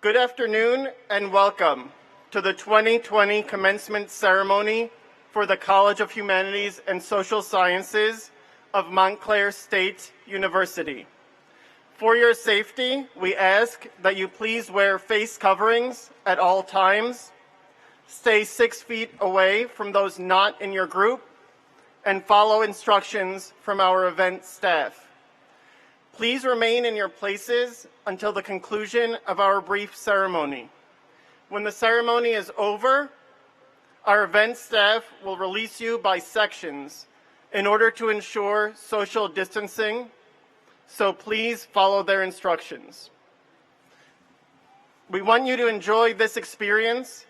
Good afternoon and welcome to the 2020 Commencement Ceremony for the College of Humanities and Social Sciences of Montclair State University. For your safety, we ask that you please wear face coverings at all times, stay 6 feet away from those not in your group, and follow instructions from our event staff. Please remain in your places until the conclusion of our brief ceremony. When the ceremony is over, our event staff will release you by sections in order to ensure social distancing, so please follow their instructions. We want you to enjoy this experience,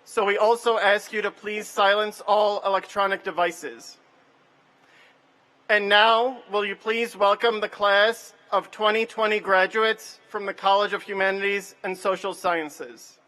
so we also ask you to please silence all electronic devices. And now, will you please welcome the class of 2020 graduates from the College of Humanities and Social Sciences.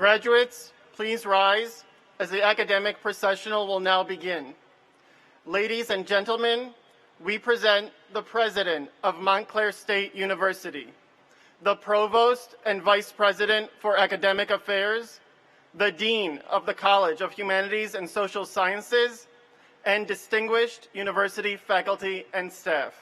Graduates, please rise as the academic processional will now begin. Ladies and gentlemen, we present the President of Montclair State University, the Provost and Vice President for Academic Affairs, the Dean of the College of Humanities and Social Sciences, and distinguished university faculty and staff.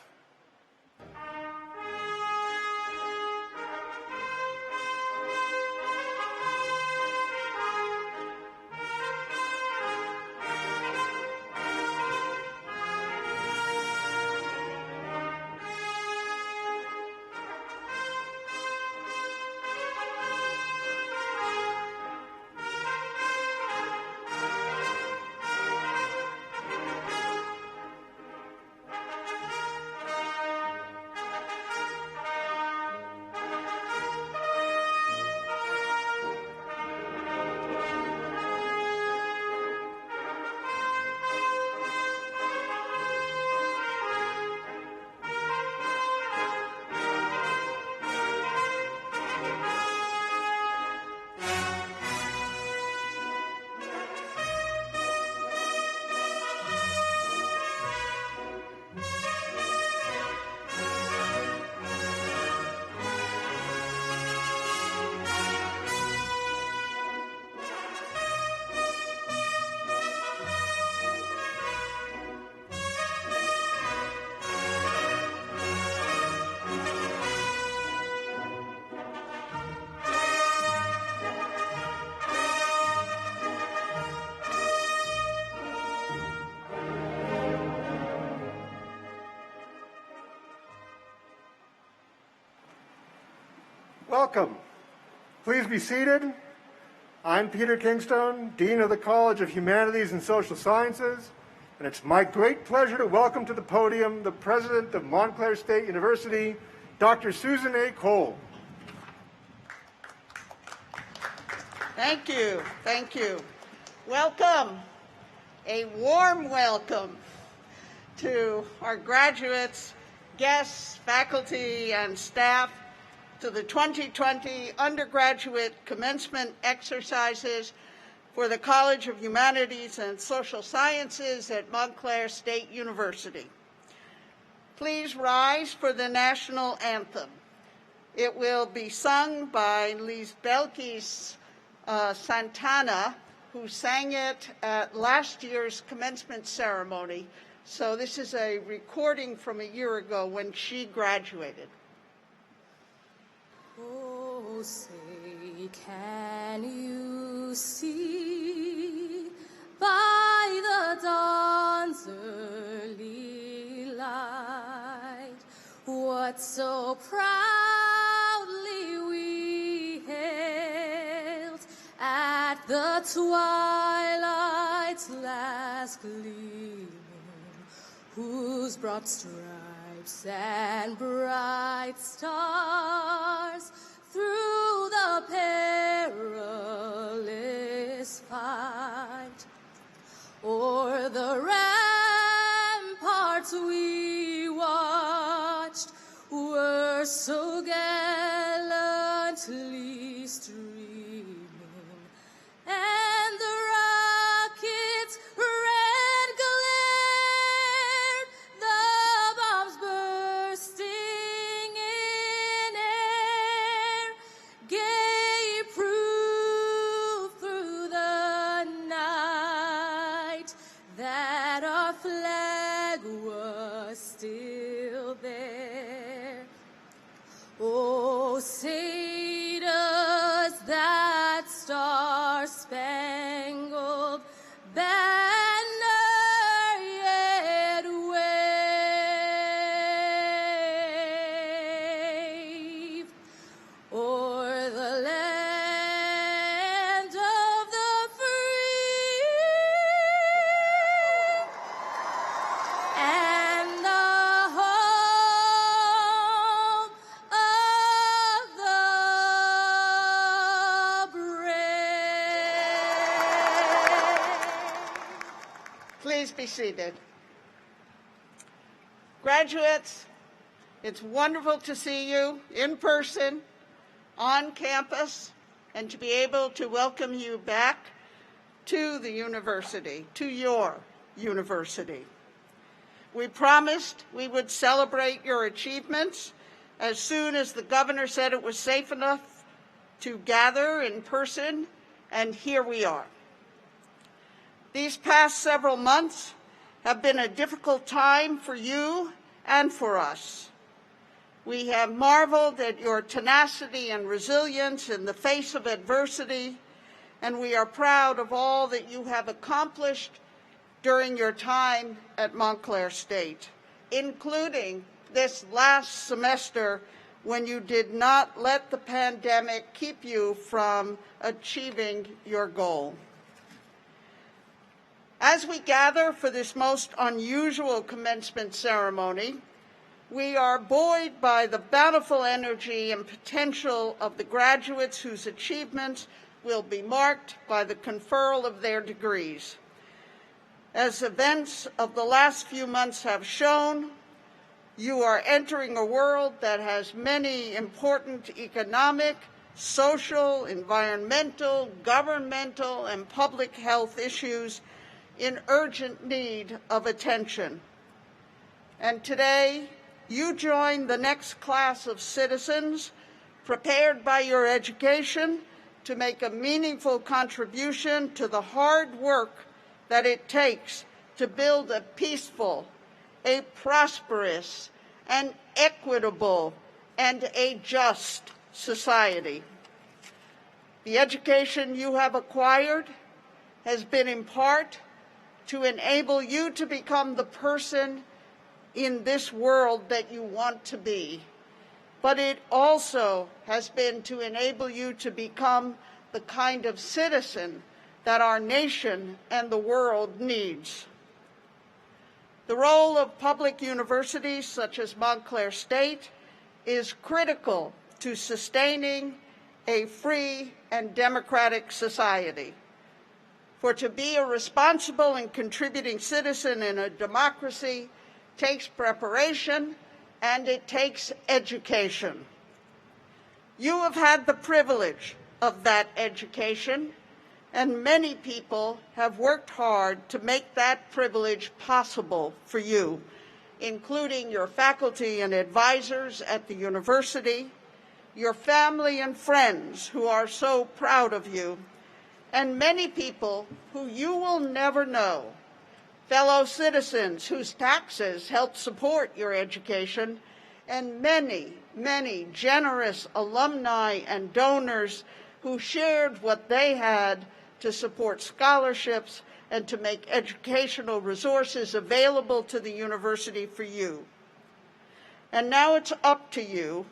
Welcome. Please be seated. I'm Peter Kingstone, Dean of the College of Humanities and Social Sciences, and it's my great pleasure to welcome to the podium the President of Montclair State University, Dr. Susan A. Cole. Thank you. Thank you. Welcome. A warm welcome to our graduates, guests, faculty, and staff to the 2020 undergraduate commencement exercises for the College of Humanities and Social Sciences at Montclair State University. Please rise for the national anthem. It will be sung by Lisbelkis Santana, who sang it at last year's commencement ceremony. So this is a recording from a year ago when she graduated. Oh, say, can you see by the dawn's early light what so proudly we hailed at the twilight's last gleaming, whose broad stripes and bright stars through the perilous fight o'er the ramparts we watched were so gallantly streaming, and the rockets red glared, the bombs bursting in air, gave proof through the night that our flag was still there. Oh, say does that star-spangled banner yet wave o'er the land of the free and the home of the brave? Please be seated. Graduates, it's wonderful to see you in person, on campus, and to be able to welcome you back to the university, to your university. We promised we would celebrate your achievements as soon as the governor said it was safe enough to gather in person, and here we are. These past several months have been a difficult time for you and for us. We have marveled at your tenacity and resilience in the face of adversity, and we are proud of all that you have accomplished during your time at Montclair State, including this last semester when you did not let the pandemic keep you from achieving your goal. As we gather for this most unusual commencement ceremony, we are buoyed by the bountiful energy and potential of the graduates whose achievements will be marked by the conferral of their degrees. As events of the last few months have shown, you are entering a world that has many important economic, social, environmental, governmental, and public health issues in urgent need of attention. And today, you join the next class of citizens prepared by your education to make a meaningful contribution to the hard work that it takes to build a peaceful, a prosperous, and equitable, and a just society. The education you have acquired has been in part to enable you to become the person in this world that you want to be, but it also has been to enable you to become the kind of citizen that our nation and the world needs. The role of public universities such as Montclair State is critical to sustaining a free and democratic society. For to be a responsible and contributing citizen in a democracy takes preparation and it takes education. You have had the privilege of that education, and many people have worked hard to make that privilege possible for you, including your faculty and advisors at the university, your family and friends who are so proud of you, and many people who you will never know, fellow citizens whose taxes help support your education, and many, many generous alumni and donors who shared what they had to support scholarships and to make educational resources available to the university for you. And now it's up to you,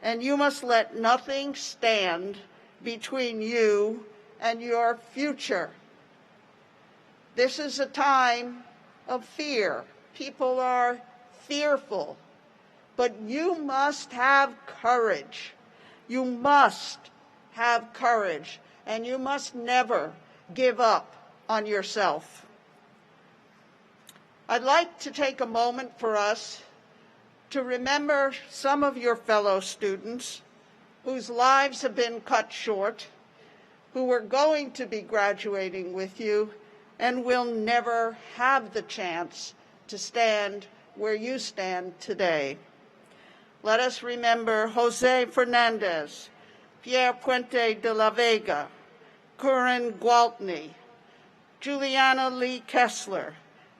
and you must let nothing stand between you and your future. This is a time of fear. People are fearful, but you must have courage. You must have courage, and you must never give up on yourself. I'd like to take a moment for us to remember some of your fellow students whose lives have been cut short, who are going to be graduating with you and will never have the chance to stand where you stand today. Let us remember Jose Fernandez, Pierre Puente de la Vega, Corinne Gwaltney, Juliana Lee Kessler,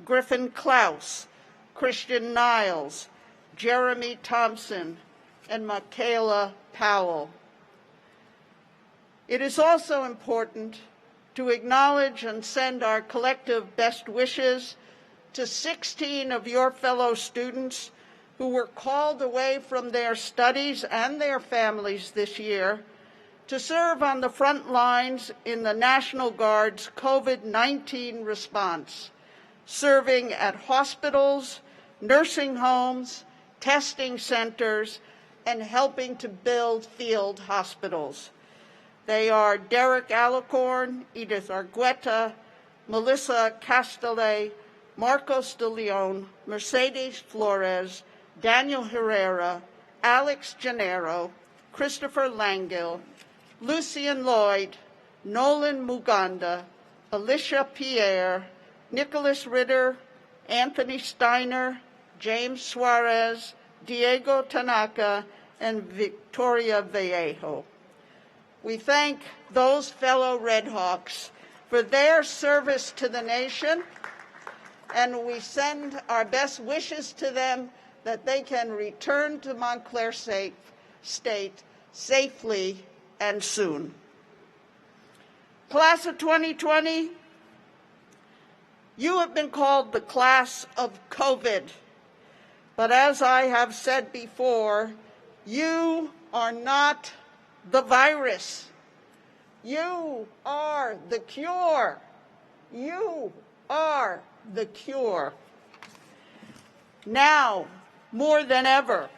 Griffin Klaus, Christian Niles, Jeremy Thompson, and Michaela Powell. It is also important to acknowledge and send our collective best wishes to 16 of your fellow students who were called away from their studies and their families this year to serve on the front lines in the National Guard's COVID-19 response, serving at hospitals, nursing homes, testing centers, and helping to build field hospitals. They are Derek Alicorn, Edith Argueta, Melissa Castellet, Marcos de Leon, Mercedes Flores, Daniel Herrera, Alex Gennaro, Christopher Langill, Lucian Lloyd, Nolan Muganda, Alicia Pierre, Nicholas Ritter, Anthony Steiner, James Suarez, Diego Tanaka, and Victoria Vallejo. We thank those fellow Redhawks for their service to the nation, and we send our best wishes to them that they can return to Montclair State safely and soon. Class of 2020, you have been called the class of COVID. But as I have said before, you are not the virus. You are the cure. You are the cure. Now, more than ever,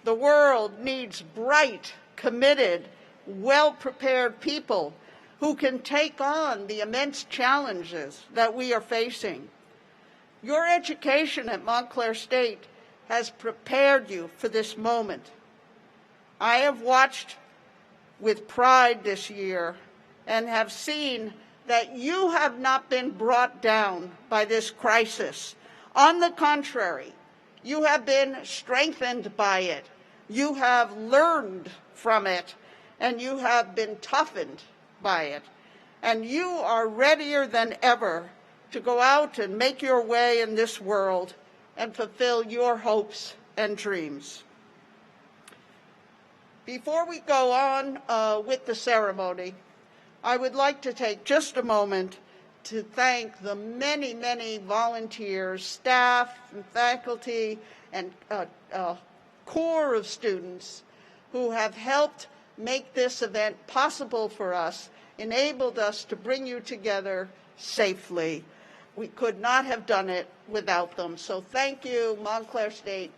the world needs bright, committed, well-prepared people who can take on the immense challenges that we are facing. Your education at Montclair State has prepared you for this moment. I have watched with pride this year and have seen that you have not been brought down by this crisis. On the contrary, you have been strengthened by it. You have learned from it, and you have been toughened by it. And you are readier than ever to go out and make your way in this world and fulfill your hopes and dreams. Before we go on with the ceremony, I would like to take just a moment to thank the many, many volunteers, staff, and faculty, and corps of students who have helped make this event possible for us, enabled us to bring you together safely. We could not have done it without them. So thank you, Montclair State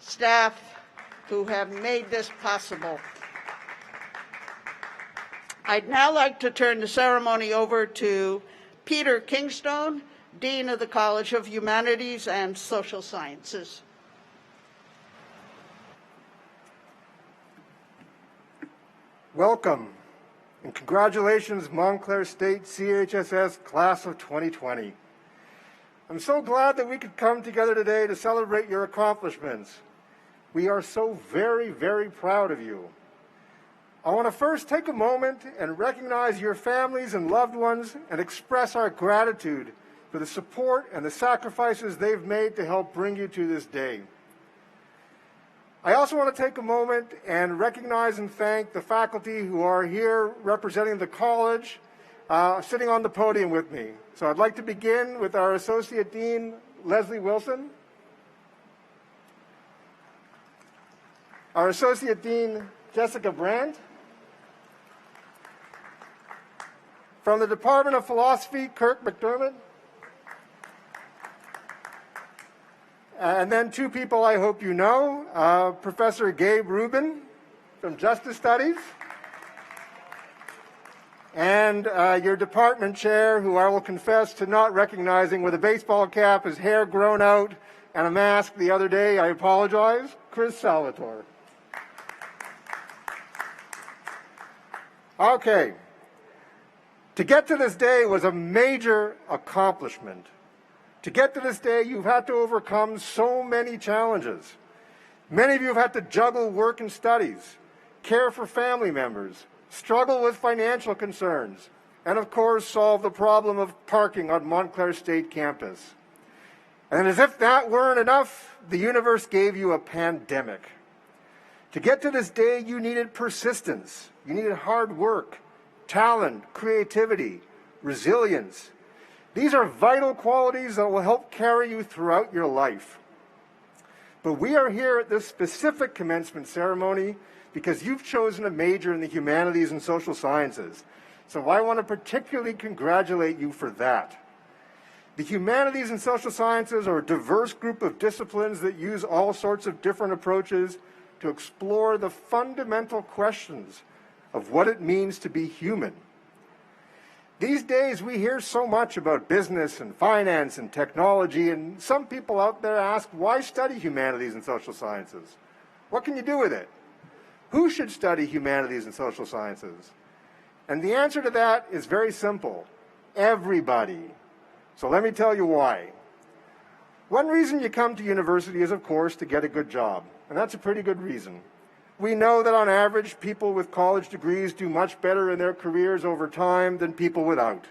staff, who have made this possible. I'd now like to turn the ceremony over to Peter Kingstone, Dean of the College of Humanities and Social Sciences. Welcome and congratulations, Montclair State CHSS Class of 2020. I'm so glad that we could come together today to celebrate your accomplishments. We are so very, very proud of you. I want to first take a moment and recognize your families and loved ones and express our gratitude for the support and the sacrifices they've made to help bring you to this day. I also want to take a moment and recognize and thank the faculty who are here representing the college, sitting on the podium with me. So I'd like to begin with our Associate Dean, Leslie Wilson, our Associate Dean, Jessica Brandt, from the Department of Philosophy, Kirk McDermott, and then two people I hope you know, Professor Gabe Rubin from Justice Studies, and your department chair, who I will confess to not recognizing, with a baseball cap, his hair grown out, and a mask the other day. I apologize. Chris Salvatore. Okay. To get to this day was a major accomplishment. To get to this day, you've had to overcome so many challenges. Many of you have had to juggle work and studies, care for family members, struggle with financial concerns, and of course, solve the problem of parking on Montclair State campus. And as if that weren't enough, the universe gave you a pandemic. To get to this day, you needed persistence. You needed hard work, talent, creativity, resilience. These are vital qualities that will help carry you throughout your life. But we are here at this specific commencement ceremony because you've chosen a major in the humanities and social sciences. So I want to particularly congratulate you for that. The humanities and social sciences are a diverse group of disciplines that use all sorts of different approaches to explore the fundamental questions of what it means to be human. These days, we hear so much about business and finance and technology, and some people out there ask, why study humanities and social sciences? What can you do with it? Who should study humanities and social sciences? And the answer to that is very simple. Everybody. So let me tell you why. One reason you come to university is, of course, to get a good job. And that's a pretty good reason. We know that on average, people with college degrees do much better in their careers over time than people without.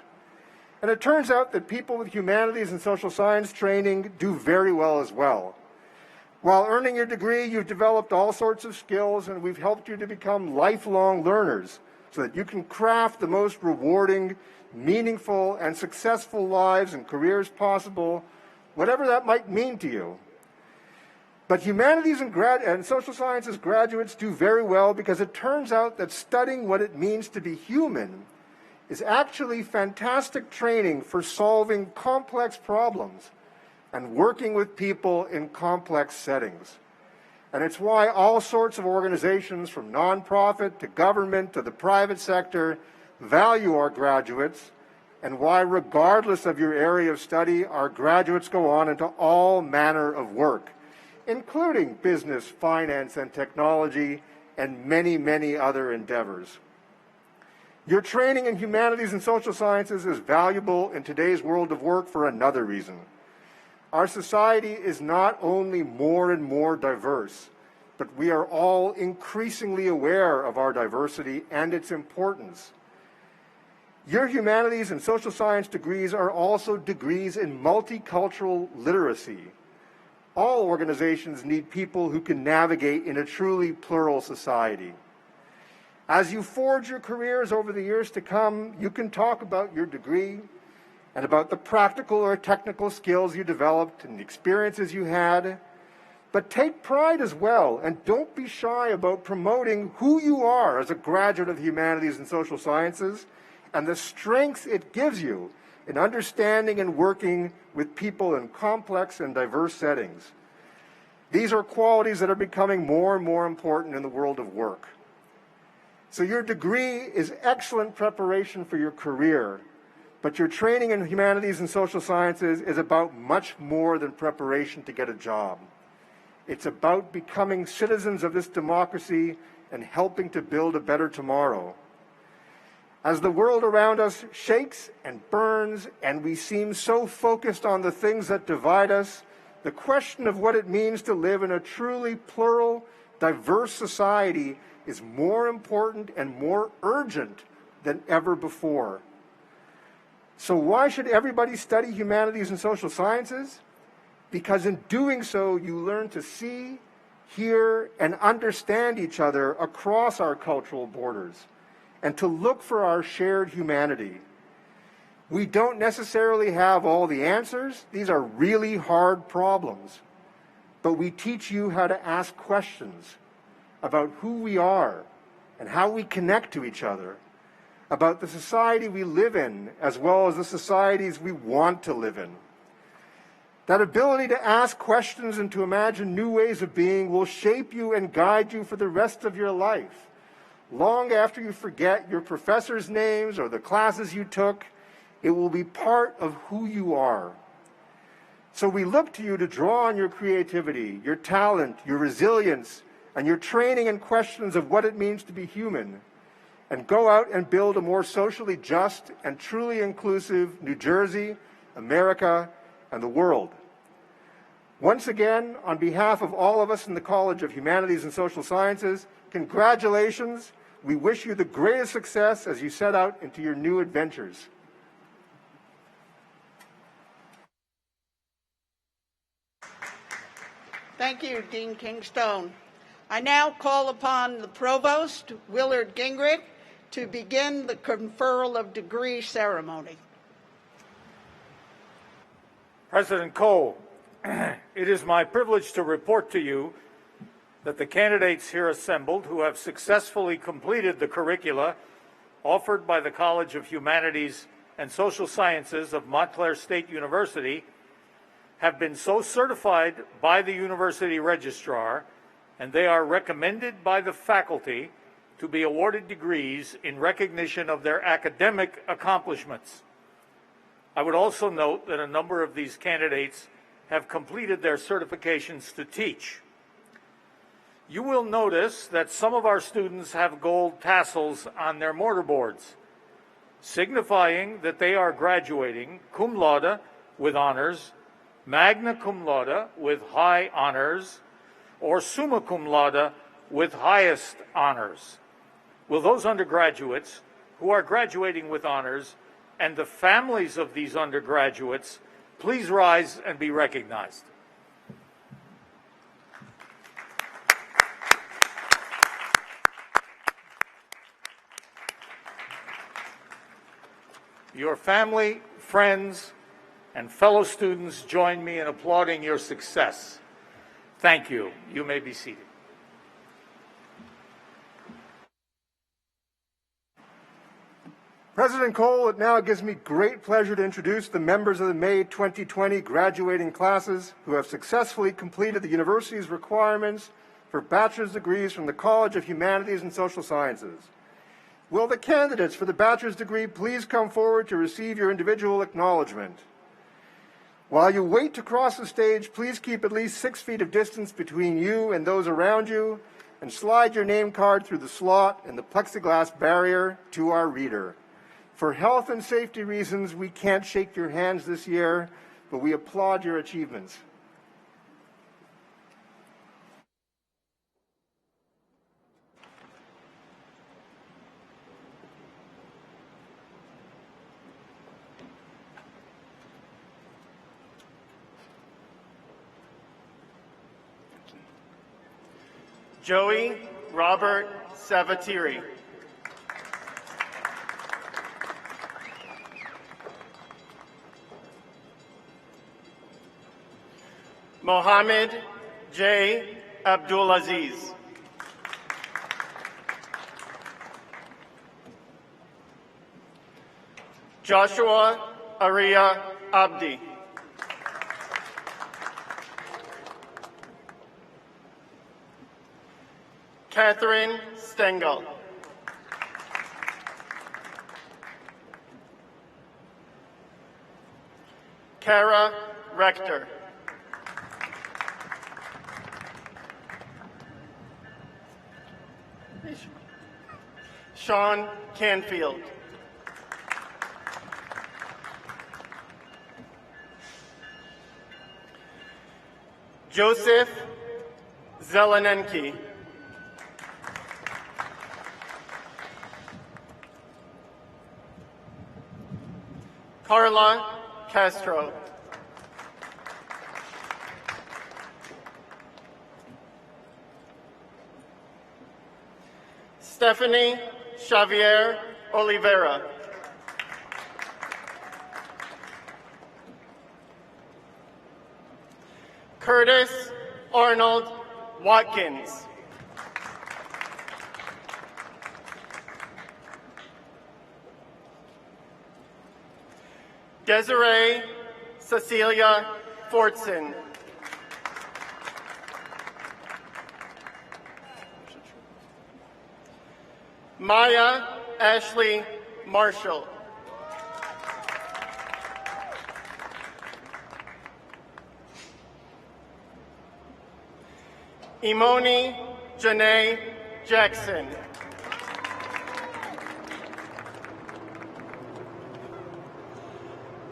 And it turns out that people with humanities and social science training do very well as well. While earning your degree, you've developed all sorts of skills, and we've helped you to become lifelong learners so that you can craft the most rewarding, meaningful, and successful lives and careers possible, whatever that might mean to you. But humanities and social sciences graduates do very well because it turns out that studying what it means to be human is actually fantastic training for solving complex problems and working with people in complex settings. And it's why all sorts of organizations, from nonprofit to government to the private sector, value our graduates, and why, regardless of your area of study, our graduates go on into all manner of work, including business, finance, and technology, and many, many other endeavors. Your training in humanities and social sciences is valuable in today's world of work for another reason. Our society is not only more and more diverse, but we are all increasingly aware of our diversity and its importance. Your humanities and social science degrees are also degrees in multicultural literacy. All organizations need people who can navigate in a truly plural society. As you forge your careers over the years to come, you can talk about your degree and about the practical or technical skills you developed and the experiences you had. But take pride as well, and don't be shy about promoting who you are as a graduate of humanities and social sciences and the strengths it gives you in understanding and working with people in complex and diverse settings. These are qualities that are becoming more and more important in the world of work. So your degree is excellent preparation for your career, but your training in humanities and social sciences is about much more than preparation to get a job. It's about becoming citizens of this democracy and helping to build a better tomorrow. As the world around us shakes and burns and we seem so focused on the things that divide us, the question of what it means to live in a truly plural, diverse society is more important and more urgent than ever before. So why should everybody study humanities and social sciences? Because in doing so, you learn to see, hear, and understand each other across our cultural borders, and to look for our shared humanity. We don't necessarily have all the answers. These are really hard problems. But we teach you how to ask questions about who we are and how we connect to each other, about the society we live in as well as the societies we want to live in. That ability to ask questions and to imagine new ways of being will shape you and guide you for the rest of your life. Long after you forget your professors' names or the classes you took, it will be part of who you are. So we look to you to draw on your creativity, your talent, your resilience, and your training in questions of what it means to be human, and go out and build a more socially just and truly inclusive New Jersey, America, and the world. Once again, on behalf of all of us in the College of Humanities and Social Sciences, congratulations. We wish you the greatest success as you set out into your new adventures. Thank you, Dean Kingstone. I now call upon the Provost, Willard Gingrich, to begin the conferral of degree ceremony. President Cole, it is my privilege to report to you that the candidates here assembled who have successfully completed the curricula offered by the College of Humanities and Social Sciences of Montclair State University have been so certified by the university registrar, and they are recommended by the faculty to be awarded degrees in recognition of their academic accomplishments. I would also note that a number of these candidates have completed their certifications to teach. You will notice that some of our students have gold tassels on their mortarboards, signifying that they are graduating cum laude with honors, magna cum laude with high honors, or summa cum laude with highest honors. Will those undergraduates who are graduating with honors and the families of these undergraduates please rise and be recognized? Your family, friends, and fellow students join me in applauding your success. Thank you. You may be seated. President Cole, it now gives me great pleasure to introduce the members of the May 2020 graduating classes who have successfully completed the university's requirements for bachelor's degrees from the College of Humanities and Social Sciences. Will the candidates for the bachelor's degree please come forward to receive your individual acknowledgement? While you wait to cross the stage, please keep at least 6 feet of distance between you and those around you, and slide your name card through the slot in the plexiglass barrier to our reader. For health and safety reasons, we can't shake your hands this year, but we applaud your achievements. Joey Robert Savatiri. Mohammed J. Abdulaziz. Joshua Aria Abdi. Catherine Stengel. Kara Rector. Sean Canfield. Joseph Zelenenki. Carla Castro. Stephanie Xavier Oliveira. Curtis Arnold Watkins. Desiree Cecilia Fortson. Maya Ashley Marshall. Imoni Janae Jackson.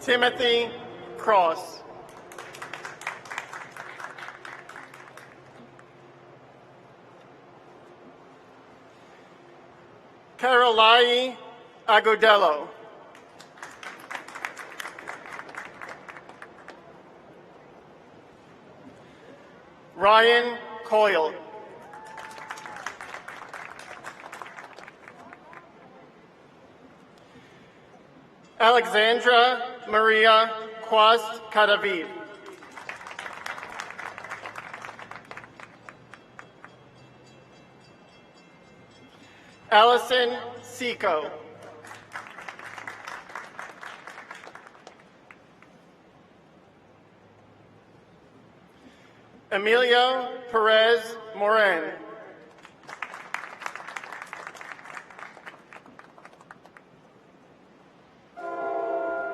Timothy Cross. Carolai Agudelo. Ryan Coyle. Alexandra Maria Quast Cadavid. Allison Seco. Emilio Perez Moran.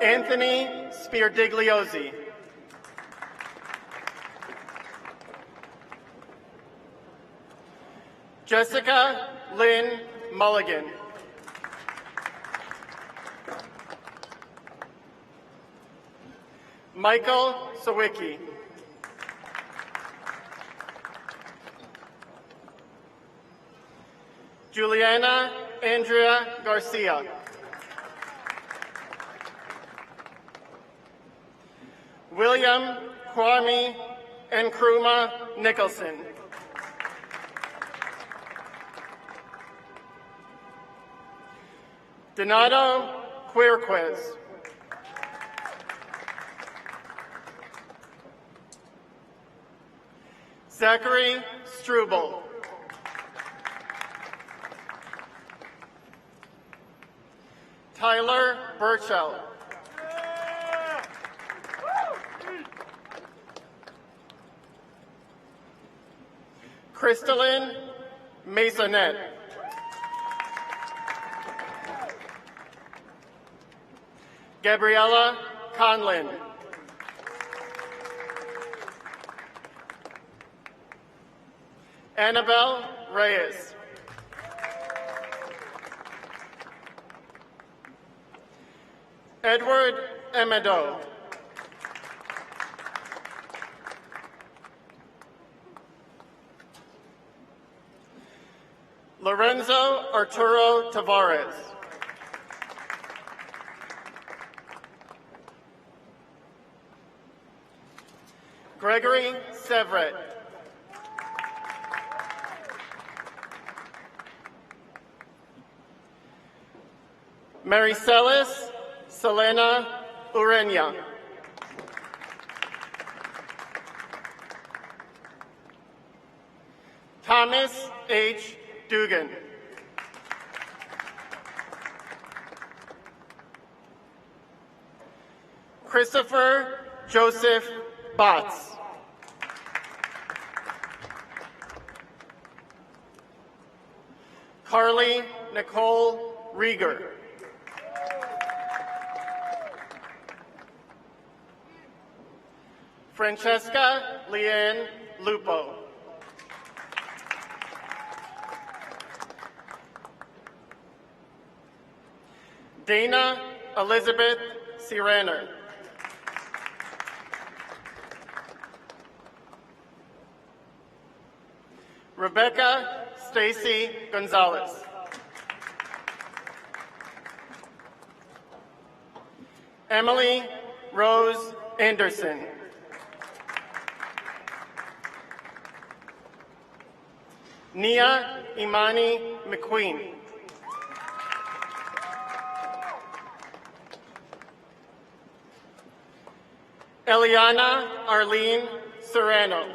Anthony Spirdigliosi. Jessica Lynn Mulligan. Michael Sawicki. Juliana Andrea Garcia. William Kwame Nkrumah Nicholson. Donato Quirquez. Zachary Struble. Tyler Burchell. Crystalline Masonette. Gabriella Conlin. Annabelle Reyes. Edward Emedo. Lorenzo Arturo Tavares. Gregory Severet. Maricelis Selena Urenia. Thomas H. Dugan. Christopher Joseph Botts. Carly Nicole Rieger. Francesca Leanne Lupo. Dana Elizabeth Siraner. Rebecca Stacy Gonzalez. Emily Rose Anderson. Nia Imani McQueen. Eliana Arlene Serrano.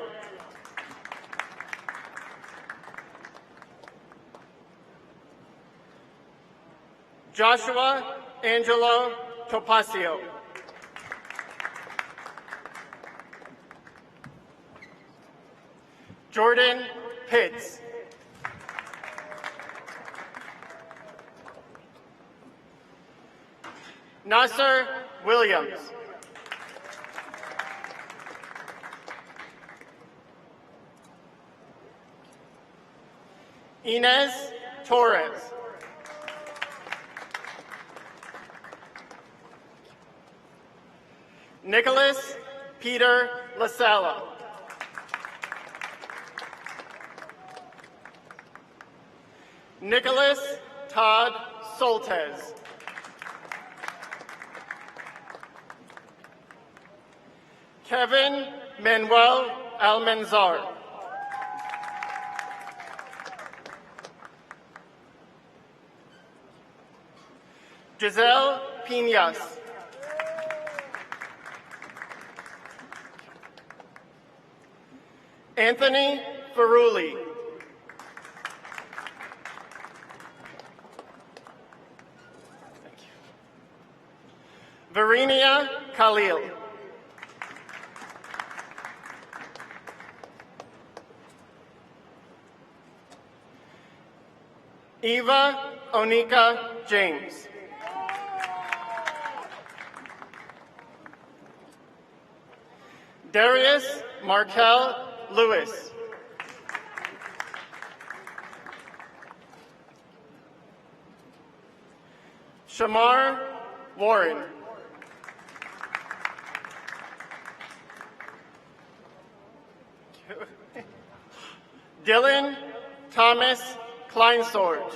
Joshua Angelo Topacio. Jordan Pitts. Nasser Williams. Inez Torres. Nicholas Peter LaSala. Nicholas Todd Soltez. Kevin Manuel Almanzar. Giselle Piñas. Anthony Ferrulli. Varinia Khalil. Eva Onika James. Darius Markel Lewis. Shamar Warren. Dylan Thomas Kleinsorge.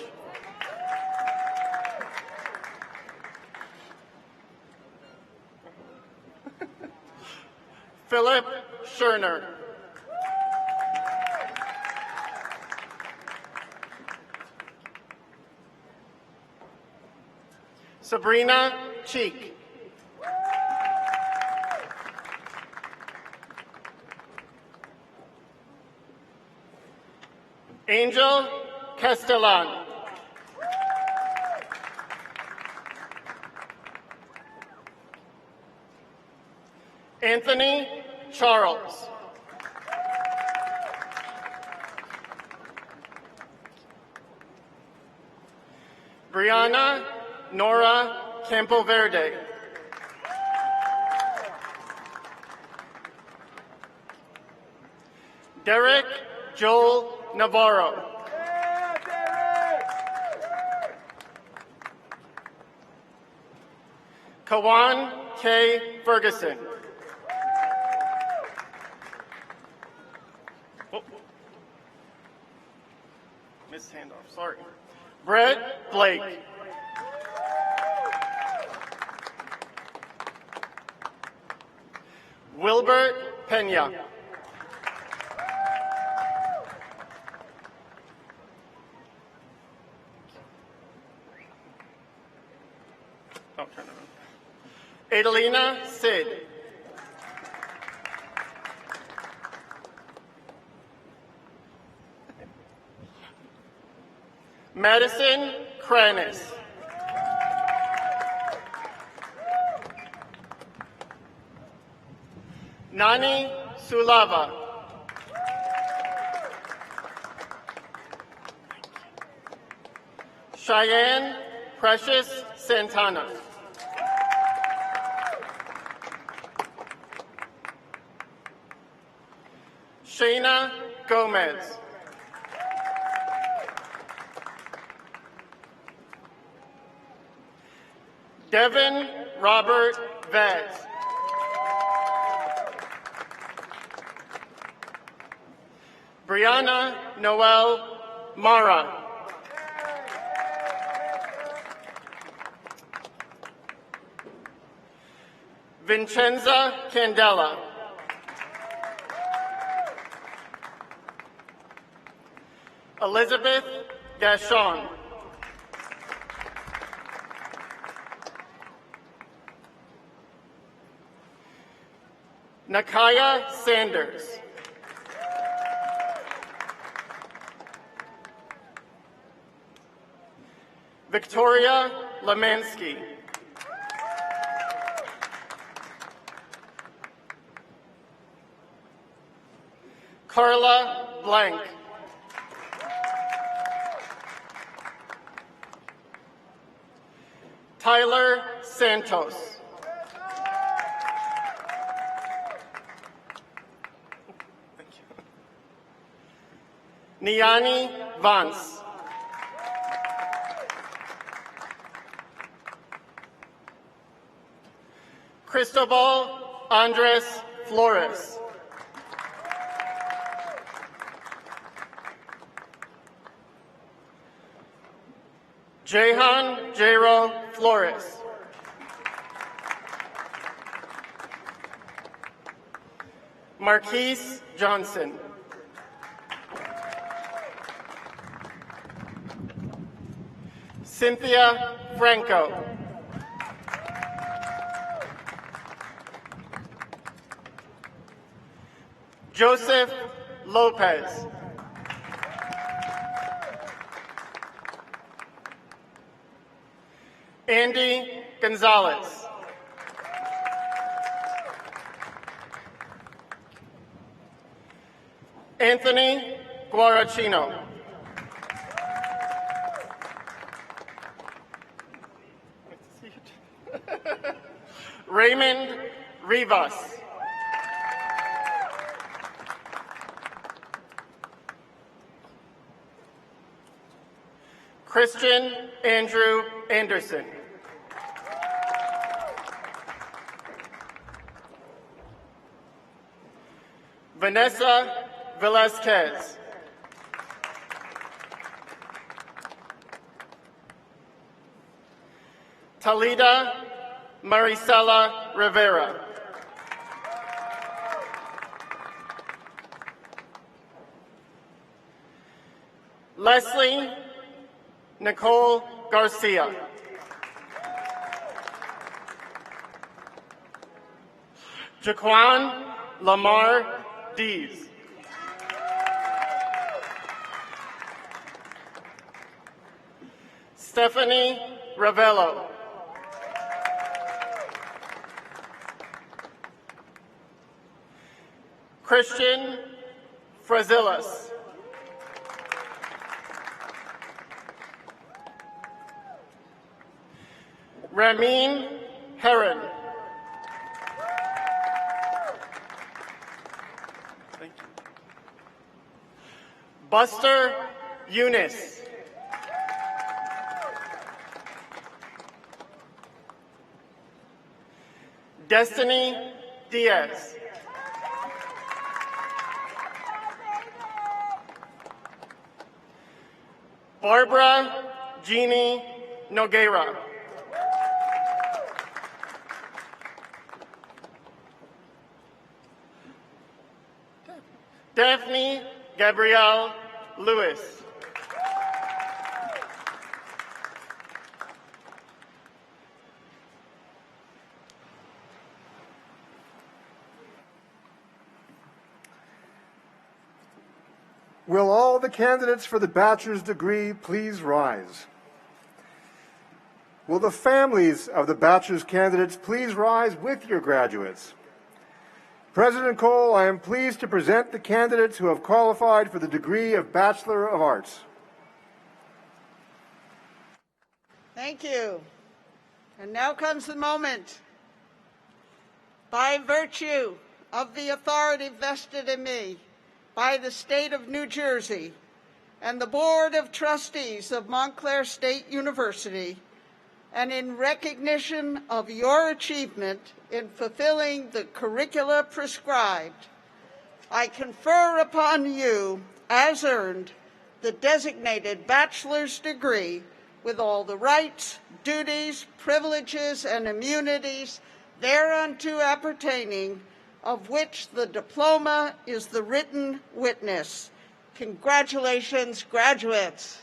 Philip Scherner. Sabrina Cheek. Angel Castellan. Anthony Charles. Brianna Nora Campoverde. Derek Joel Navarro. Kawan K. Ferguson. Oh. Missed handoff, sorry. Brett Blake. Wilbert Pena. Oh, turn it on. Adelina Sid. Madison Kranis. Nani Sulava. Cheyenne Precious Santana. Shayna Gomez. Devin Robert Vez. Brianna Noel Mara. Vincenza Candela. Elizabeth Gashon. Nakaya Sanders. Victoria Lemansky. Carla Blank. Tyler Santos. Niani Vance. Cristobal Andres Flores. Jehan Jero Flores. Marquise Johnson. Cynthia Franco. Joseph Lopez. Andy Gonzalez. Anthony Guaracino. Raymond Rivas. Christian Andrew Anderson. Vanessa Velasquez. Talida Maricela Rivera. Leslie Nicole Garcia. Jaquan Lamar Dees. Stephanie Ravello. Christian Frazilis. Ramin Heron. Thank you. Buster Eunice. Destiny Diaz. Barbara Jeannie Nogueira. Daphne Gabrielle Lewis. Will all the candidates for the bachelor's degree please rise? Will the families of the bachelor's candidates please rise with your graduates? President Cole, I am pleased to present the candidates who have qualified for the degree of Bachelor of Arts. Thank you. And now comes the moment. By virtue of the authority vested in me by the State of New Jersey and the Board of Trustees of Montclair State University, and in recognition of your achievement in fulfilling the curricula prescribed, I confer upon you, as earned, the designated bachelor's degree with all the rights, duties, privileges, and immunities thereunto appertaining, of which the diploma is the written witness. Congratulations, graduates.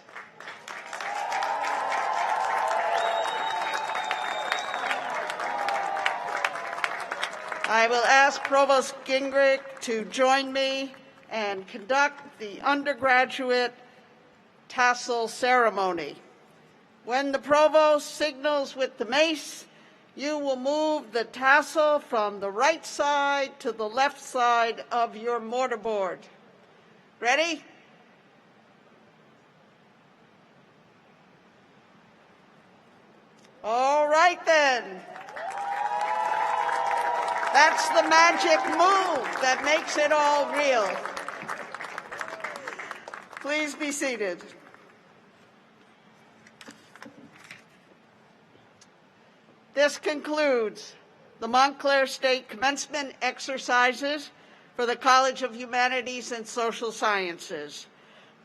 I will ask Provost Gingrich to join me and conduct the undergraduate tassel ceremony. When the provost signals with the mace, you will move the tassel from the right side to the left side of your mortarboard. Ready? All right then. That's the magic move that makes it all real. Please be seated. This concludes the Montclair State Commencement exercises for the College of Humanities and Social Sciences.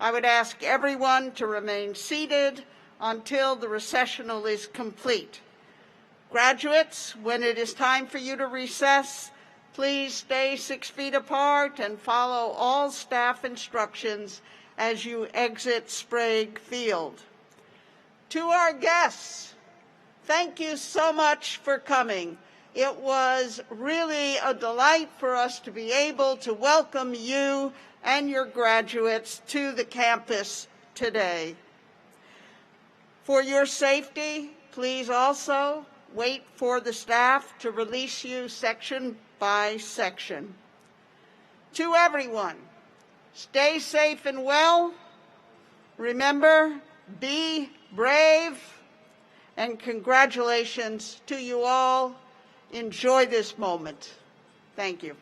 I would ask everyone to remain seated until the recessional is complete. Graduates, when it is time for you to recess, please stay 6 feet apart and follow all staff instructions as you exit Sprague Field. To our guests, thank you so much for coming. It was really a delight for us to be able to welcome you and your graduates to the campus today. For your safety, please also wait for the staff to release you section by section. To everyone, stay safe and well. Remember, be brave, and congratulations to you all. Enjoy this moment. Thank you.